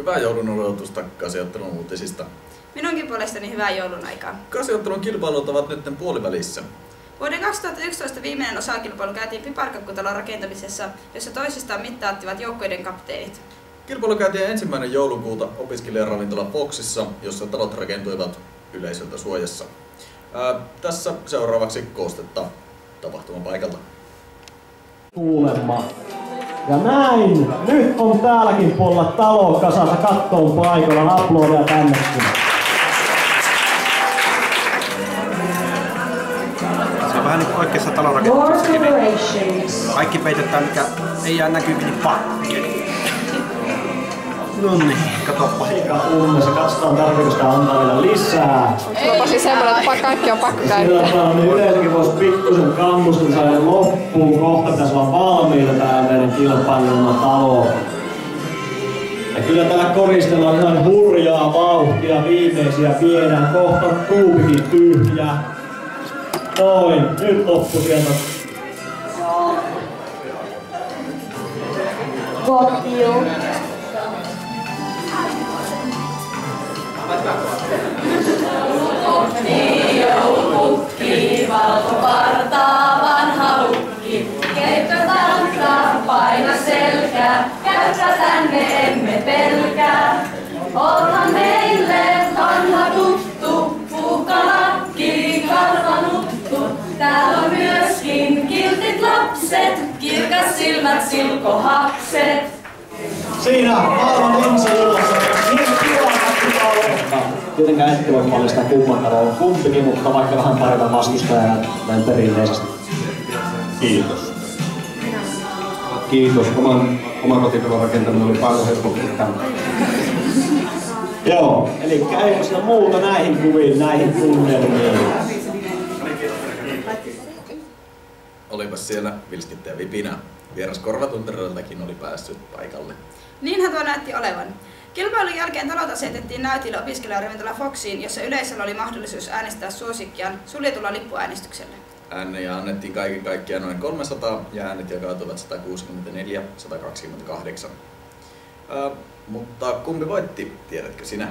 Hyvää joulun odotusta Kasiottelun uutisista. Minunkin puolestani hyvää joulun aikaa. Kasiottelun kilpailut ovat nyt puolivälissä. Vuoden 2011 viimeinen osakilpailu käytiin Piparkakkutalon rakentamisessa, jossa toisistaan mittaattivat joukkueiden kapteenit. Kilpailu käytiin 1. joulukuuta opiskelijaravintola Foxissa, jossa talot rakentuivat yleisöltä suojassa. Tässä seuraavaksi koostetta tapahtumapaikalta. Kuulemma. Ja näin! Nyt on täälläkin puolella talo kasassa kattoon paikalla. Aplodia tännekin. Se on vähän niin kuin oikeassa talonrakennuksessakin. Kaikki peitetään, mikä ei jää näkyviin, niin pakki. Noniin, katoppa. Ummessa katsotaan tarvitseeko sitä antaa vielä lisää. Onko tosi semmoinen, että kaikki on pakko käyttää? Sillä niin yleensäkin voisi pikkusen kannustin saada loppuun. Kohta pitäisi olla valmiita tää meidän kilpailema talo. Ja kyllä täällä koristellaan ihan hurjaa vauhtia. Viimeisiä viedään. Kohta tuupikin tyhjä. Noin, nyt loppu sieltä. Kotiu. Joulupukki, valkopartaa vanha lukki. Keikka tanssaa, paina selkää, käypä tänne emme pelkää. Oothan meille vanha tuttu, puukkalakki, karvanuttu. Täällä on myöskin kiltit lapset, kirkas silmät, silkohakset. Siinä aivan ensi illassa. Niin kiva talo. Tietenkään ette voi paljastaa kumman talo on kumpikin, mutta vaikka vähän paremmin vastustajana näin perinteisesti. Kiitos. Kiitos. Oman kotitalon rakentaminen oli paljon helpompi kuin tämä. Joo, eli eipä sillä muuta näihin kuviin, näihin tunnelmiin. Olipas siellä vilskittä ja vipinä. Vieras Korvatuntereiltakin oli päässyt paikalle. Niinhän tuo näytti olevan. Kilpailun jälkeen talot asetettiin näytille opiskelijaravintola Foxiin, jossa yleisöllä oli mahdollisuus äänestää suosikkiaan suljetulla lippuäänestyksellä. Äänejä annettiin kaiken kaikkiaan noin 300 ja äänet jakautuivat 164-128. Mutta kumpi voitti, tiedätkö sinä?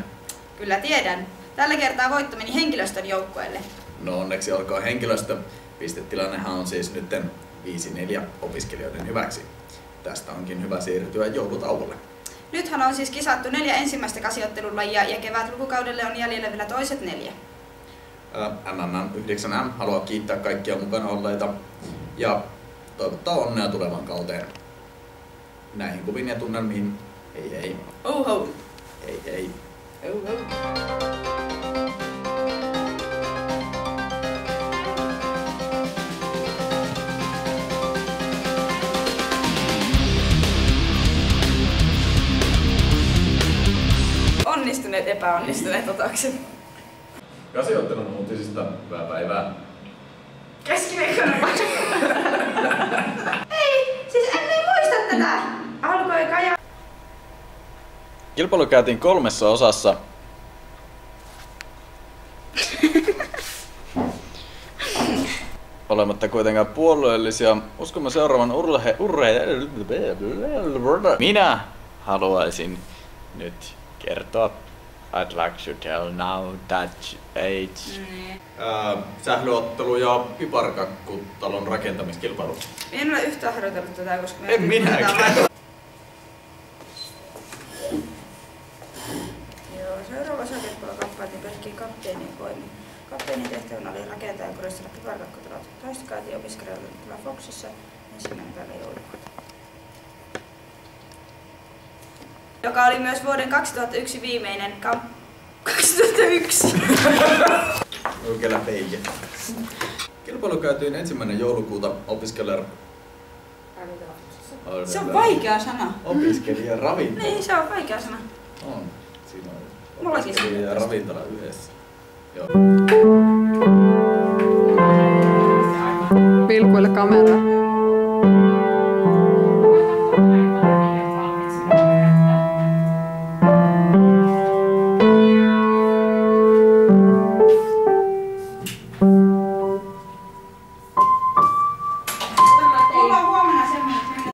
Kyllä tiedän. Tällä kertaa voitto meni henkilöstön joukkueelle. No onneksi olkoon henkilöstö. Pistetilannehan on siis nyt 5-4 opiskelijoiden hyväksi. Tästä onkin hyvä siirtyä joulutauolle. Nythän on siis kisattu 4 ensimmäistä kasiottelulajia ja kevätlukukaudelle on jäljellä vielä toiset 4. MMM9M haluaa kiittää kaikkia mukana olleita ja toivottaa onnea tulevaan kauteen. Näihin kuviin ja tunnelmiin, hei hei. Oho! Hei hei. Oho! Onnistuneet epäonnistuneet otokset. Kasiottelun uutisista, hyvää päivää. Keskiviikkona Ei, siis en muista tätä. Alkoi kaja. Kilpailu käytiin 3 osassa. Olematta kuitenkaan puolueellisia, uskomme seuraavan Minä haluaisin nyt kertoa. I'd like to tell now that age. Sählyottelu ja Piparkakkutalon rakentamiskilpailu. En ole yhtään harjoitellut tätä, koska En minäkään. Joo, seuraava osakilpailu kamppailtiin pelkkiin kapteenin voimin. Kapteenin tehtävänä oli rakentaa ja koristella Piparkakkutalot. Toista käytiin opiskelijaravintola Foxissa 1. päivä joulukuuta. Joka oli myös vuoden 2001 viimeinen 2001! Oikealla peijä. Kilpailu käytiin 1. joulukuuta Se on vaikea sana. Opiskelijaravintola. Niin, se on vaikea sana. On. Siinä on Mullakin opiskelijaravintola yhdessä. Joo. Vilkuille kameraa.